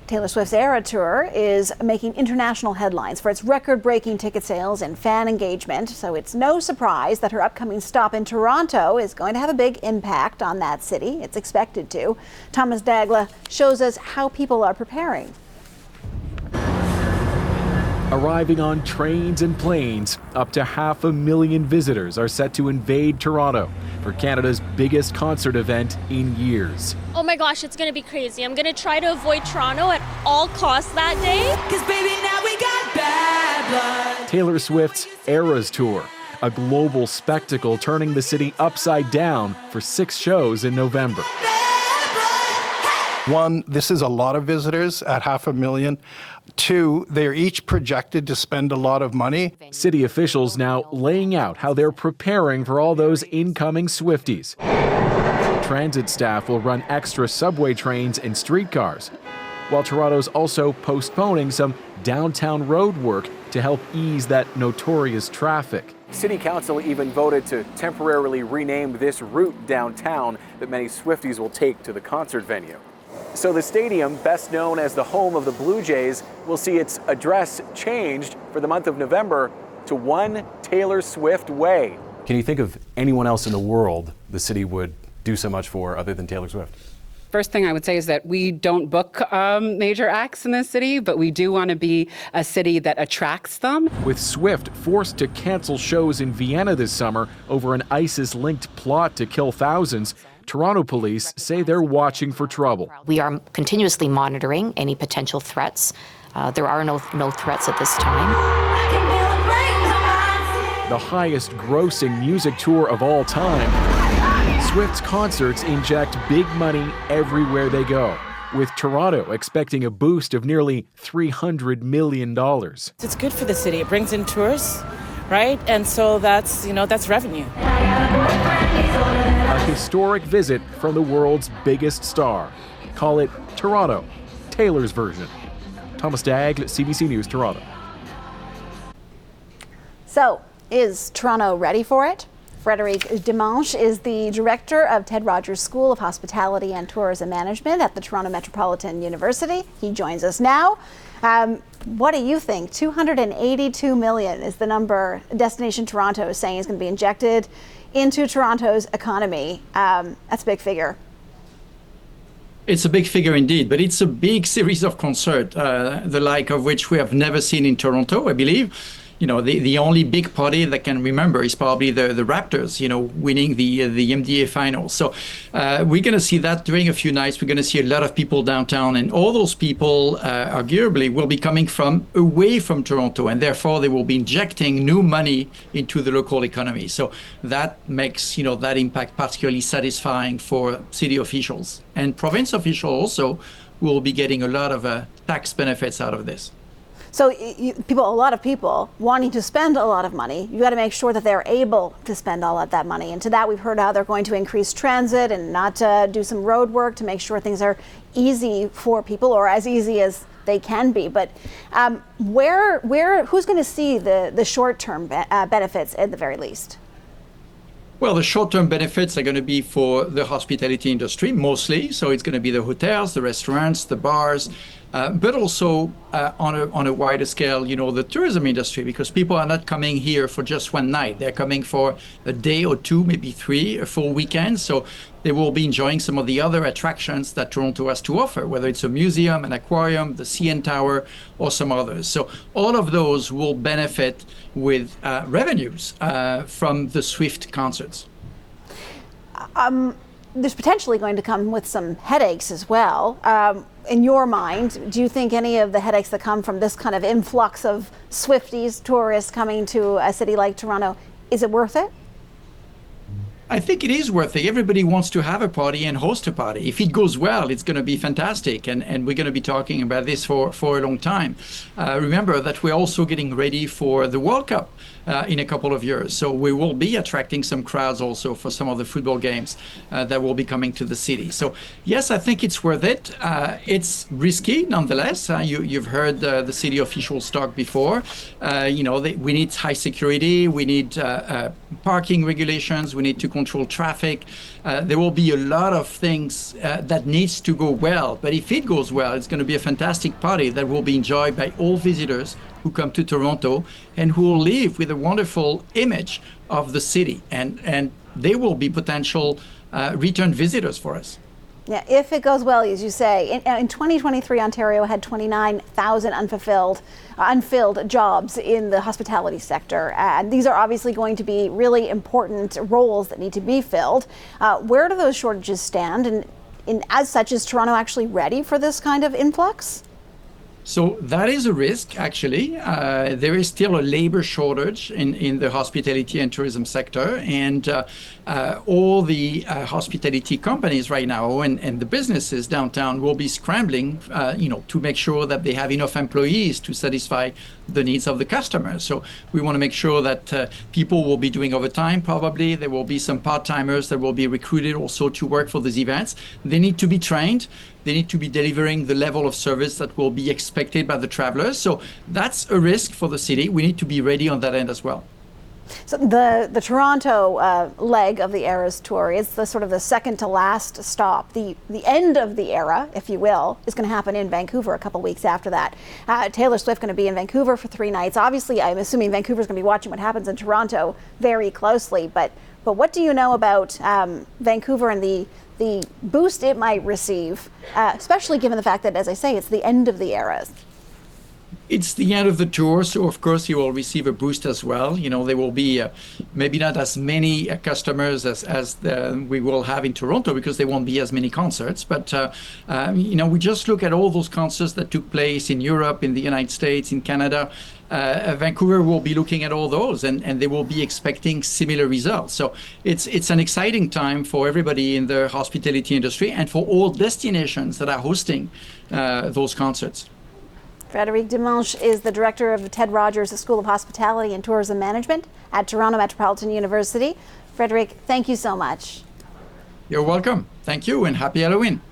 Taylor Swift's Era Tour is making international headlines for its record-breaking ticket sales and fan engagement, so it's no surprise that her upcoming stop in Toronto is going to have a big impact on that city. It's expected to. Thomas Dagla shows us how people are preparing. Arriving on trains and planes, up to 500,000 visitors are set to invade Toronto for Canada's biggest concert event in years. Oh my gosh, it's going to be crazy. I'm going to try to avoid Toronto at all costs that day. 'Cause baby, now we got bad blood. Taylor Swift's Eras Tour, a global spectacle turning the city upside down for 6 shows in November. One, this is a lot of visitors at 500,000. 2, they're each projected to spend a lot of money. City officials now laying out how they're preparing for all those incoming Swifties. Transit staff will run extra subway trains and streetcars, while Toronto's also postponing some downtown road work to help ease that notorious traffic. City Council even voted to temporarily rename this route downtown that many Swifties will take to the concert venue. So the stadium, best known as the home of the Blue Jays, will see its address changed for the month of November to One Taylor Swift Way. Can you think of anyone else in the world the city would do so much for other than Taylor Swift? First thing I would say is that we don't book major acts in this city, but we do want to be a city that attracts them. With Swift forced to cancel shows in Vienna this summer over an ISIS-linked plot to kill thousands, Toronto police say they're watching for trouble. We are continuously monitoring any potential threats. There are no threats at this time. The highest grossing music tour of all time, Swift's concerts inject big money everywhere they go, with Toronto expecting a boost of nearly $300 million. It's good for the city. It brings in tourists, right? And so that's revenue. A historic visit from the world's biggest star. Call it Toronto, Taylor's version. Thomas Dagg, CBC News, Toronto. So, is Toronto ready for it? Frédéric Dimanche is the director of Ted Rogers School of Hospitality and Tourism Management at the Toronto Metropolitan University. He joins us now. What do you think? $282 million is the number Destination Toronto is saying is going to be injected into Toronto's economy. That's a big figure. It's a big figure indeed, but it's a big series of concerts, the like of which we have never seen in Toronto, I believe. The only big party that can remember is probably the Raptors, winning the MDA finals. So we're going to see that during a few nights. We're going to see a lot of people downtown, and all those people arguably will be coming from away from Toronto, and therefore they will be injecting new money into the local economy. So that makes, that impact particularly satisfying for city officials. And province officials also will be getting a lot of tax benefits out of this. So a lot of people wanting to spend a lot of money, you got to make sure that they're able to spend all of that money. And to that, we've heard how they're going to increase transit and not do some road work to make sure things are easy for people, or as easy as they can be. But who's going to see the short-term benefits at the very least? Well, the short-term benefits are going to be for the hospitality industry mostly. So it's going to be the hotels, the restaurants, the bars, but also on a wider scale, the tourism industry, because people are not coming here for just one night. They're coming for a day or two, maybe 3 or 4 weekends. So they will be enjoying some of the other attractions that Toronto has to offer, whether it's a museum, an aquarium, the CN Tower, or some others. So all of those will benefit with revenues from the Swift concerts. There's potentially going to come with some headaches as well. In your mind, do you think any of the headaches that come from this kind of influx of Swifties, tourists coming to a city like Toronto, is it worth it? I think it is worth it. Everybody wants to have a party and host a party. If it goes well, it's going to be fantastic. And we're going to be talking about this for a long time. Remember that we're also getting ready for the World Cup. in a couple of years. So we will be attracting some crowds also for some of the football games that will be coming to the city. So yes, I think it's worth it. It's risky nonetheless. You've heard the city officials talk before. We need high security, we need parking regulations, we need to control traffic. There will be a lot of things that needs to go well, but if it goes well, it's going to be a fantastic party that will be enjoyed by all visitors who come to Toronto and who will live with a wonderful image of the city, and they will be potential return visitors for us. Yeah, if it goes well, as you say, in 2023, Ontario had 29,000 unfilled jobs in the hospitality sector. And these are obviously going to be really important roles that need to be filled. Where do those shortages stand? And as such, is Toronto actually ready for this kind of influx? So that is a risk, actually. There is still a labor shortage in the hospitality and tourism sector, and all the hospitality companies right now and the businesses downtown will be scrambling, to make sure that they have enough employees to satisfy the needs of the customers. So we want to make sure that people will be doing overtime. Probably there will be some part-timers that will be recruited also to work for these events. They need to be trained. They need to be delivering the level of service that will be expected by the travelers. So that's a risk for the city. We need to be ready on that end as well. So the Toronto leg of the Eras Tour is the sort of the second to last stop. The end of the era, if you will, is going to happen in Vancouver a couple weeks after that. Taylor Swift going to be in Vancouver for 3 nights. Obviously, I'm assuming Vancouver's going to be watching what happens in Toronto very closely. But what do you know about Vancouver and the boost it might receive, especially given the fact that, as I say, it's the end of the Eras? It's the end of the tour, so of course you will receive a boost as well. There will be maybe not as many customers as we will have in Toronto because there won't be as many concerts. But we just look at all those concerts that took place in Europe, in the United States, in Canada. Vancouver will be looking at all those, and they will be expecting similar results. So it's an exciting time for everybody in the hospitality industry and for all destinations that are hosting those concerts. Frédéric Dimanche is the director of the Ted Rogers School of Hospitality and Tourism Management at Toronto Metropolitan University. Frédéric, thank you so much. You're welcome. Thank you, and happy Halloween.